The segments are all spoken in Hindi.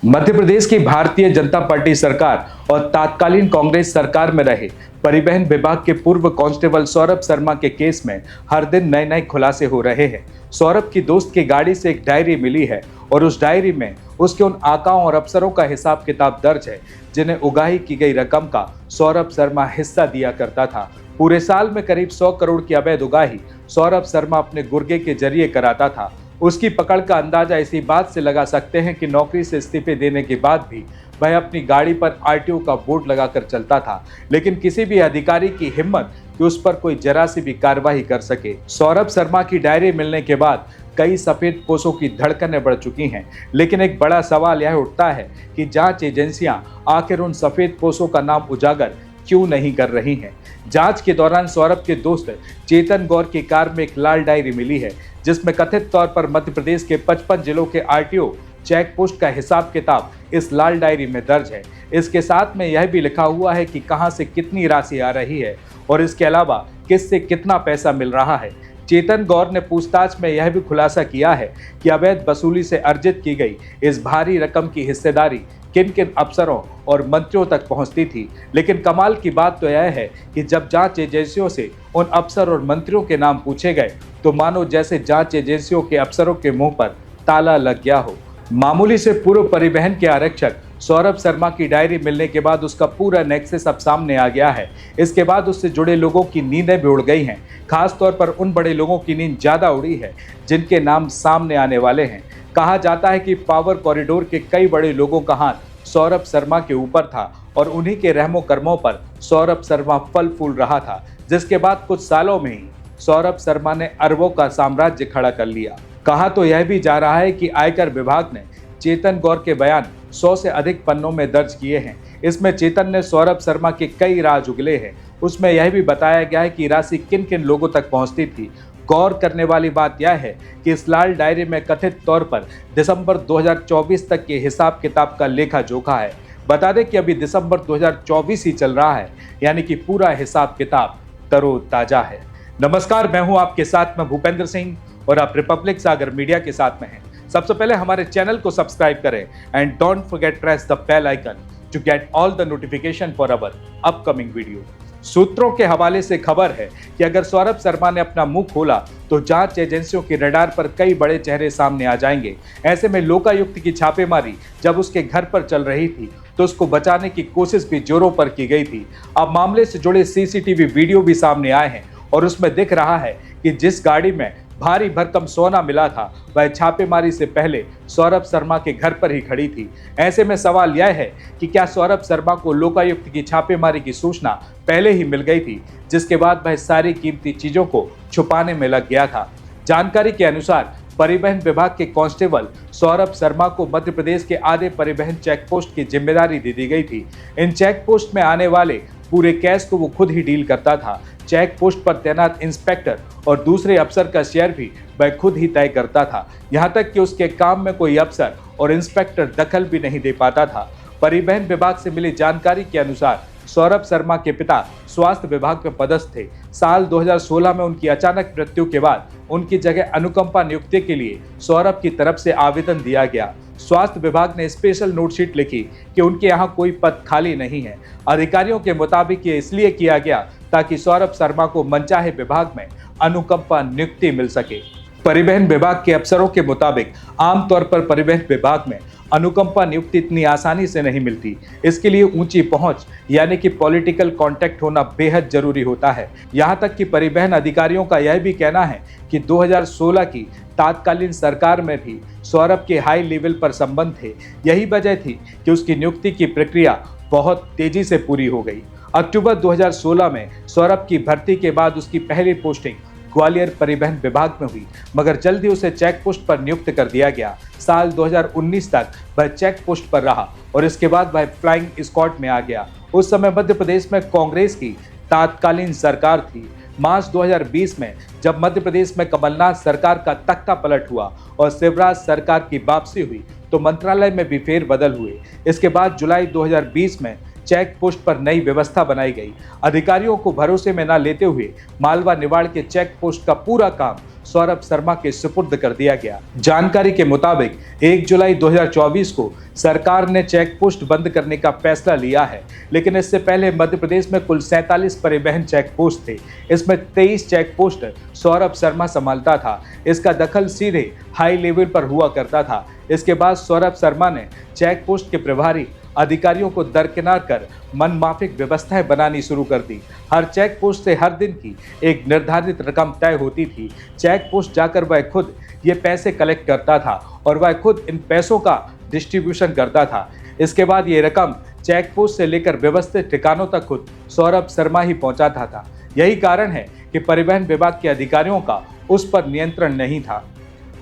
मध्य प्रदेश की भारतीय जनता पार्टी सरकार और तत्कालीन कांग्रेस सरकार में रहे परिवहन विभाग के पूर्व कांस्टेबल सौरभ शर्मा के केस में हर दिन नए नए खुलासे हो रहे हैं। सौरभ की दोस्त की गाड़ी से एक डायरी मिली है और उस डायरी में उसके उन आकाओं और अफसरों का हिसाब किताब दर्ज है जिन्हें उगाही की गई रकम का सौरभ शर्मा हिस्सा दिया करता था। पूरे साल में करीब 100 करोड़ की अवैध उगाही सौरभ शर्मा अपने गुर्गे के जरिए कराता था। उसकी पकड़ का अंदाजा इसी बात से लगा सकते हैं कि नौकरी से इस्तीफे देने के बाद भी वह अपनी गाड़ी पर आरटीओ का बोर्ड लगाकर चलता था, लेकिन किसी भी अधिकारी की हिम्मत कि उस पर कोई जरा सी भी कार्रवाई कर सके। सौरभ शर्मा की डायरी मिलने के बाद कई सफेद पोशों की धड़कनें बढ़ चुकी हैं, लेकिन एक बड़ा सवाल यह उठता है कि जांच एजेंसियां आखिर उन सफेद पोशों का नाम उजागर क्यों नहीं कर रही हैं। जांच के दौरान सौरभ के दोस्त चेतन गौर की कार में एक लाल डायरी मिली है जिसमें कथित तौर पर मध्य प्रदेश के 55 जिलों के आरटीओ चेक पोस्ट का हिसाब किताब इस लाल डायरी में दर्ज है। इसके साथ में यह भी लिखा हुआ है कि कहां से कितनी राशि आ रही है और इसके अलावा किससे कितना पैसा मिल रहा है। चेतन गौर ने पूछताछ में यह भी खुलासा किया है कि अवैध वसूली से अर्जित की गई इस भारी रकम की हिस्सेदारी किन किन अफसरों और मंत्रियों तक पहुंचती थी। लेकिन कमाल की बात तो यह है कि जब जांच एजेंसियों से उन अफसर और मंत्रियों के नाम पूछे गए तो मानो जैसे जांच एजेंसियों के अफसरों के मुंह पर ताला लग गया हो। मामूली से पूर्व परिवहन के आरक्षक सौरभ शर्मा की डायरी मिलने के बाद उसका पूरा नेक्सस अब सामने आ गया है। इसके बाद उससे जुड़े लोगों की नींदें भी उड़ गई हैं। खास तौर पर उन बड़े लोगों की नींद ज्यादा उड़ी है जिनके नाम सामने आने वाले हैं। कहा जाता है कि पावर कॉरिडोर के कई बड़े लोगों का हाथ सौरभ शर्मा के ऊपर था और उन्हीं के रहमो कर्मों पर सौरभ शर्मा फल फूल रहा था, जिसके बाद कुछ सालों में ही सौरभ शर्मा ने अरबों का साम्राज्य खड़ा कर लिया। कहा तो यह भी जा रहा है कि आयकर विभाग ने चेतन गौर के बयान 100 से अधिक पन्नों में दर्ज किए हैं। इसमें चेतन ने सौरभ शर्मा के कई राज उगले हैं। उसमें यह भी बताया गया है कि राशि किन किन लोगों तक पहुंचती थी। गौर करने वाली बात यह है कि इस लाल डायरी में कथित तौर पर दिसंबर 2024 तक के हिसाब किताब का लेखा जोखा है। बता दें कि अभी दिसंबर 2024 ही चल रहा है, यानी कि पूरा हिसाब किताब तरोताजा है। नमस्कार, मैं हूं आपके साथ में भूपेंद्र सिंह और आप रिपब्लिक सागर मीडिया के साथ में हैं। सबसे पहले हमारे चैनल को सब्सक्राइब करें and don't forget press the bell icon to get all the notification for our upcoming video. सूत्रों के हवाले से खबर है कि अगर सौरभ शर्मा ने अपना मुंह खोला तो जांच एजेंसियों के रडार पर कई बड़े चेहरे सामने आ जाएंगे। ऐसे में लोकायुक्त की छापेमारी जब उसके घर पर चल रही थी तो उसको बचाने की कोशिश भी जोरों पर की गई थी। अब मामले से जुड़े सीसीटीवी वीडियो भी सामने आए हैं और उसमें दिख रहा है कि जिस गाड़ी में भारी भरकम सोना मिला था वह छापेमारी से पहले सौरभ शर्मा के घर पर ही खड़ी थी। ऐसे में सवाल यह है कि क्या सौरभ शर्मा को लोकायुक्त की छापेमारी की सूचना पहले ही मिल गई थी, जिसके बाद वह सारी कीमती चीजों को छुपाने में लग गया था। जानकारी के अनुसार परिवहन विभाग के कांस्टेबल सौरभ शर्मा को मध्य प्रदेश के आधे परिवहन चेक पोस्ट की जिम्मेदारी दे दी गई थी। इन चेक पोस्ट में आने वाले पूरे कैश को वो खुद ही डील करता था। चेक पोस्ट पर तैनात इंस्पेक्टर और दूसरे अफसर का शेयर भी वह खुद ही तय करता था। यहां तक कि उसके काम में कोई अफसर और इंस्पेक्टर दखल भी नहीं दे पाता था। परिवहन विभाग से मिली जानकारी के अनुसार सौरभ शर्मा के पिता स्वास्थ्य विभाग में पदस्थ थे। साल 2016 में उनकी अचानक मृत्यु के बाद उनकी जगह अनुकंपा नियुक्ति के लिए सौरभ की तरफ से आवेदन दिया गया। स्वास्थ्य विभाग ने स्पेशल नोटशीट लिखी कि उनके यहाँ कोई पद खाली नहीं है। अधिकारियों के मुताबिक ये इसलिए किया गया ताकि सौरभ शर्मा को मनचाहे विभाग में अनुकंपा नियुक्ति मिल सके। परिवहन विभाग के अफसरों के मुताबिक आमतौर पर परिवहन विभाग में अनुकंपा नियुक्ति इतनी आसानी से नहीं मिलती। इसके लिए ऊंची पहुंच यानी कि पॉलिटिकल कांटेक्ट होना बेहद जरूरी होता है। यहां तक कि परिवहन अधिकारियों का यह भी कहना है कि 2016 की तत्कालीन सरकार में भी सौरभ के हाई लेवल पर संबंध थे। यही वजह थी कि उसकी नियुक्ति की प्रक्रिया बहुत तेजी से पूरी हो गई। अक्टूबर 2016 में सौरभ की भर्ती के बाद उसकी पहली पोस्टिंग ग्वालियर परिवहन विभाग में हुई, मगर जल्दी उसे चेक पोस्ट पर नियुक्त कर दिया गया। साल 2019 तक वह चेक पोस्ट पर रहा और इसके बाद वह फ्लाइंग स्क्वाड में आ गया। उस समय मध्य प्रदेश में कांग्रेस की तत्कालीन सरकार थी। मार्च 2020 में जब मध्य प्रदेश में कमलनाथ सरकार का तख्ता पलट हुआ और शिवराज सरकार की वापसी हुई तो मंत्रालय में भी फेरबदल हुए। इसके बाद जुलाई 2020 में चेक पोस्ट पर नई व्यवस्था बनाई गई। अधिकारियों को भरोसे में न लेते हुए मालवा निवाड़ के चेक पोस्ट का पूरा काम सौरभ शर्मा के सुपुर्द कर दिया गया। जानकारी के मुताबिक 1 जुलाई 2024 को सरकार ने चेक पोस्ट बंद करने का फैसला लिया है, लेकिन इससे पहले मध्य प्रदेश में कुल 47 परिवहन चेक पोस्ट थे। इसमें 23 चेक पोस्ट सौरभ शर्मा संभालता था। इसका दखल सीधे हाई लेवल पर हुआ करता था। इसके बाद सौरभ शर्मा ने चेक पोस्ट के प्रभारी अधिकारियों को दरकिनार कर मनमाफिक व्यवस्थाएं बनानी शुरू कर दी। हर चेक पोस्ट से हर दिन की एक निर्धारित रकम तय होती थी। चेक पोस्ट जाकर वह खुद ये पैसे कलेक्ट करता था और वह खुद इन पैसों का डिस्ट्रीब्यूशन करता था। इसके बाद ये रकम चेक पोस्ट से लेकर व्यवस्थित ठिकानों तक खुद सौरभ शर्मा ही पहुंचाता था। यही कारण है कि परिवहन विभाग के अधिकारियों का उस पर नियंत्रण नहीं था।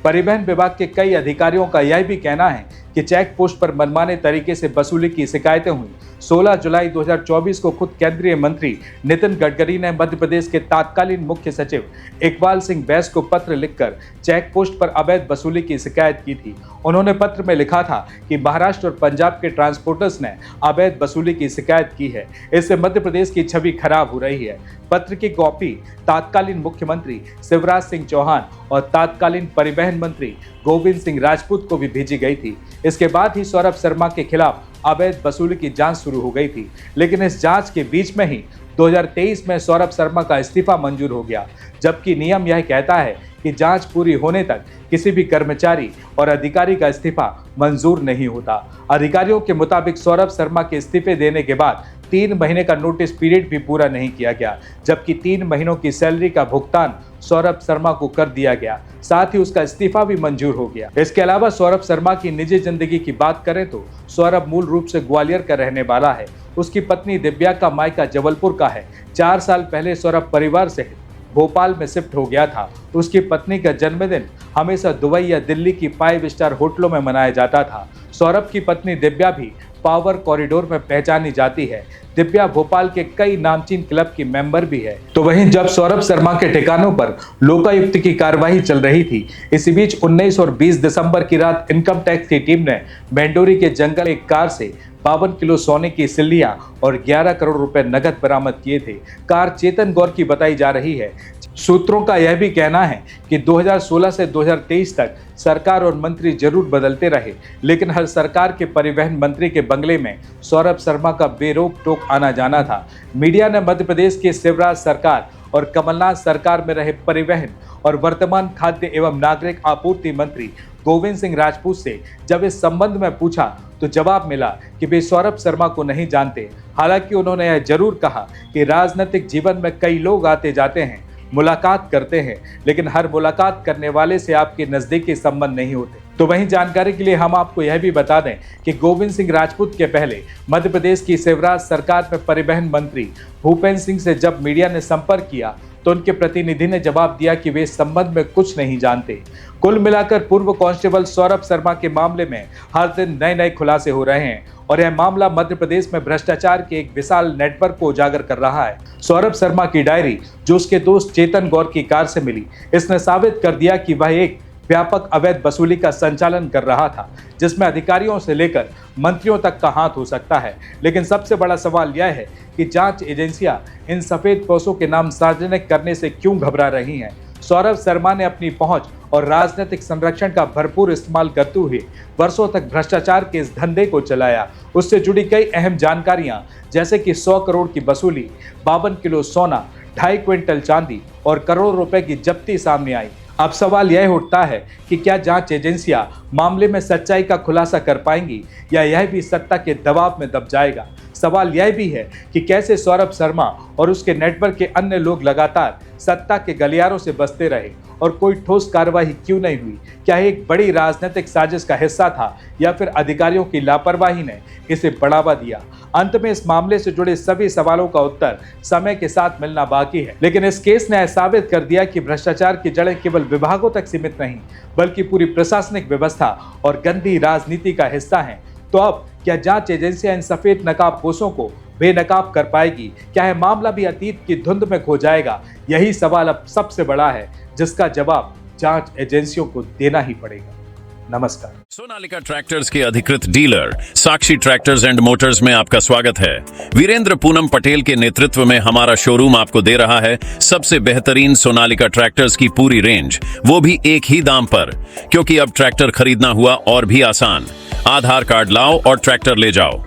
परिवहन विभाग के कई अधिकारियों का यह भी कहना है कि चेक पोस्ट पर मनमाने तरीके से वसूली की शिकायतें हुई। 16 जुलाई 2024 को खुद केंद्रीय मंत्री नितिन गडकरी ने मध्य प्रदेश के तत्कालीन मुख्य सचिव इकबाल सिंह बैस को पत्र लिखकर चेक पोस्ट पर अवैध वसूली की शिकायत की थी। उन्होंने पत्र में लिखा था कि महाराष्ट्र और पंजाब के ट्रांसपोर्टर्स ने अवैध वसूली की शिकायत की है। इससे मध्य प्रदेश की छवि खराब हो रही है। पत्र की कॉपी तत्कालीन मुख्यमंत्री शिवराज सिंह चौहान और तत्कालीन परिवहन मंत्री गोविंद सिंह राजपूत को भी भेजी गई थी। इसके बाद ही सौरभ शर्मा के खिलाफ अवैध वसूली की जांच शुरू हो गई थी, लेकिन इस जांच के बीच में ही 2023 में सौरभ शर्मा का इस्तीफा मंजूर हो गया, जबकि नियम यह कहता है कि जांच पूरी होने तक किसी भी कर्मचारी और अधिकारी का इस्तीफा मंजूर नहीं होता। अधिकारियों के मुताबिक सौरभ शर्मा के इस्तीफे देने के बाद 3 महीने का नोटिस पीरियड भी पूरा नहीं किया गया, जबकि 3 महीनों की सैलरी का भुगतान सौरभ शर्मा को कर दिया गया। साथ ही उसका इस्तीफा भी मंजूर हो गया। इसके अलावा सौरभ शर्मा की निजी जिंदगी की बात करें तो सौरभ मूल रूप से ग्वालियर का रहने वाला है। उसकी पत्नी दिव्या का मायका जबलपुर का है। 4 साल पहले सौरभ परिवार सहित भोपाल में शिफ्ट हो गया था। उसकी पत्नी का जन्मदिन हमेशा दुबई या दिल्ली की 5 स्टार होटलों में मनाया जाता था। सौरभ की पत्नी दिव्या भी पावर कॉरिडोर में पहचानी जाती है। दिव्या भोपाल के कई नामचीन क्लब की मेंबर भी है। तो वहीं जब सौरभ शर्मा के ठिकानों पर लोकायुक्त की कार्रवाई चल रही थी, इसी बीच 19 और 20 दिसंबर की रात इनकम टैक्स की टीम ने मेंडोरी के जंगल एक कार से 52 किलो सोने की सिल्लियां और 11 करोड़ रुपए नगद बरामद किए थे। कार चेतन गौर की बताई जा रही है। सूत्रों का यह भी कहना है कि 2016 से 2023 तक सरकार और मंत्री जरूर बदलते रहे, लेकिन हर सरकार के परिवहन मंत्री के बंगले में सौरभ शर्मा का बेरोक टोक आना जाना था। मीडिया ने मध्य प्रदेश की शिवराज सरकार और कमलनाथ सरकार में रहे परिवहन और वर्तमान खाद्य एवं नागरिक आपूर्ति मंत्री गोविंद सिंह राजपूत से जब इस संबंध में पूछा तो जवाब मिला कि वे सौरभ शर्मा को नहीं जानते। हालांकि उन्होंने यह जरूर कहा कि राजनीतिक जीवन में कई लोग आते जाते हैं, मुलाकात करते हैं, लेकिन हर मुलाकात करने वाले से आपके नजदीकी संबंध नहीं होते। तो वहीं जानकारी के लिए हम आपको यह भी बता दें कि गोविंद सिंह राजपूत के पहले मध्य प्रदेश की शिवराज सरकार में परिवहन मंत्री भूपेंद्र सिंह से जब मीडिया ने संपर्क किया तो उनके प्रतिनिधि ने जवाब दिया कि वे इस संबंध में कुछ नहीं जानते। कुल मिलाकर पूर्व कांस्टेबल सौरभ शर्मा के मामले में हर दिन नए खुलासे हो रहे हैं और यह मामला मध्य प्रदेश में भ्रष्टाचार के एक विशाल नेटवर्क को उजागर कर रहा है। सौरभ शर्मा की डायरी जो उसके दोस्त चेतन गौर की कार से मिली, इसने साबित कर दिया कि वह एक व्यापक अवैध वसूली का संचालन कर रहा था, जिसमें अधिकारियों से लेकर मंत्रियों तक का हाथ हो सकता है। लेकिन सबसे बड़ा सवाल यह है कि जांच एजेंसियां इन सफेद पैसों के नाम सार्वजनिक करने से क्यों घबरा रही हैं। सौरभ शर्मा ने अपनी पहुंच और राजनीतिक संरक्षण का भरपूर इस्तेमाल करते हुए वर्षों तक भ्रष्टाचार के इस धंधे को चलाया। उससे जुड़ी कई अहम जानकारियां जैसे कि 100 करोड़ की वसूली, 52 किलो सोना, 2.5 क्विंटल चांदी और करोड़ों रुपए की जब्ती सामने आई। अब सवाल यह उठता है कि क्या जांच एजेंसियां मामले में सच्चाई का खुलासा कर पाएंगी या यह भी सत्ता के दबाव में दब जाएगा। सवाल यह भी है कि कैसे सौरभ शर्मा और उसके नेटवर्क के अन्य लोग लगातार सत्ता के गलियारों से बचते रहे और कोई ठोस कार्रवाई क्यों नहीं हुई। क्या एक बड़ी राजनीतिक साजिश का हिस्सा था या फिर अधिकारियों की लापरवाही ने इसे बढ़ावा दिया। अंत में इस मामले से जुड़े सभी सवालों का उत्तर समय के साथ मिलना बाकी है, लेकिन इस केस ने साबित कर दिया कि भ्रष्टाचार की जड़ें केवल विभागों तक सीमित नहीं बल्कि पूरी प्रशासनिक व्यवस्था और गंदी राजनीति का हिस्सा है। तो अब क्या जांच एजेंसियां इन सफेद नकाबपोशों को बेनकाब कर पाएगी? क्या यह मामला भी अतीत की धुंध में खो जाएगा? यही सवाल अब सबसे बड़ा है जिसका जवाब जांच एजेंसियों को देना ही पड़ेगा। नमस्कार। सोनालिका ट्रैक्टर्स के अधिकृत dealer Sakshi tractors and Motors में आपका स्वागत है। वीरेंद्र पूनम पटेल के नेतृत्व में हमारा शोरूम आपको दे रहा है सबसे बेहतरीन सोनालिका ट्रैक्टर्स की पूरी रेंज, वो भी एक ही दाम पर। क्योंकि अब ट्रैक्टर खरीदना हुआ और भी आसान। आधार कार्ड लाओ और ट्रैक्टर ले जाओ।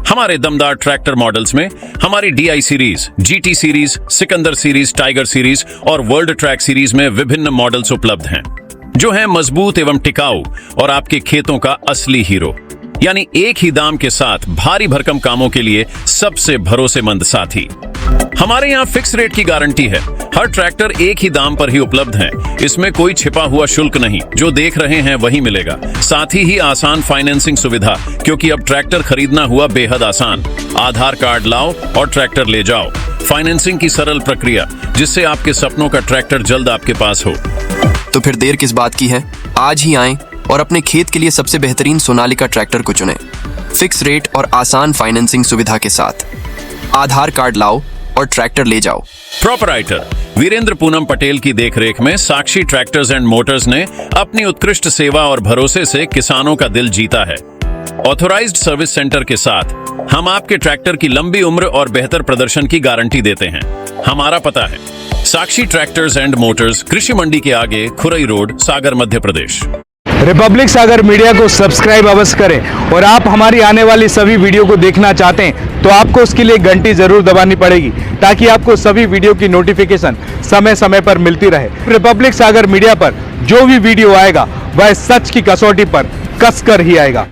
हमारे दमदार ट्रैक्टर मॉडल्स में हमारी DI series, GT series, Sikandar series, tiger series और वर्ल्ड ट्रैक सीरीज में विभिन्न मॉडल्स उपलब्ध हैं, जो हैं मजबूत एवं टिकाऊ और आपके खेतों का असली हीरो। यानी एक ही दाम के साथ भारी भरकम कामों के लिए सबसे भरोसेमंद साथी। हमारे यहाँ फिक्स रेट की गारंटी है। हर ट्रैक्टर एक ही दाम पर ही उपलब्ध है। इसमें कोई छिपा हुआ शुल्क नहीं, जो देख रहे हैं वही मिलेगा। साथ ही आसान फाइनेंसिंग सुविधा, क्योंकि अब ट्रैक्टर खरीदना हुआ बेहद आसान। आधार कार्ड लाओ और ट्रैक्टर ले जाओ। फाइनेंसिंग की सरल प्रक्रिया, जिससे आपके सपनों का ट्रैक्टर जल्द आपके पास हो। तो फिर देर किस बात की है? आज ही आएं और अपने खेत के लिए सबसे बेहतरीन सोनालिका ट्रैक्टर को चुनें। फिक्स रेट और आसान फाइनेंसिंग सुविधा के साथ। आधार कार्ड लाओ और ट्रैक्टर ले जाओ। प्रोपराइटर वीरेंद्र पूनम पटेल की देखरेख में साक्षी ट्रैक्टर्स एंड मोटर्स ने अपनी उत्कृष्ट सेवा और भरोसे से किसानों का दिल जीता है। ऑथोराइज्ड सर्विस सेंटर के साथ हम आपके ट्रैक्टर की लंबी उम्र और बेहतर प्रदर्शन की गारंटी देते हैं। हमारा पता है साक्षी ट्रैक्टर्स एंड मोटर्स, कृषि मंडी के आगे, खुरई रोड, सागर, मध्य प्रदेश। रिपब्लिक सागर मीडिया को सब्सक्राइब अवश्य करें और आप हमारी आने वाली सभी वीडियो को देखना चाहते हैं तो आपको उसके लिए घंटी जरूर दबानी पड़ेगी, ताकि आपको सभी वीडियो की नोटिफिकेशन समय समय पर मिलती रहे। रिपब्लिक सागर मीडिया पर जो भी वीडियो आएगा वह सच की कसौटी पर कसकर ही आएगा।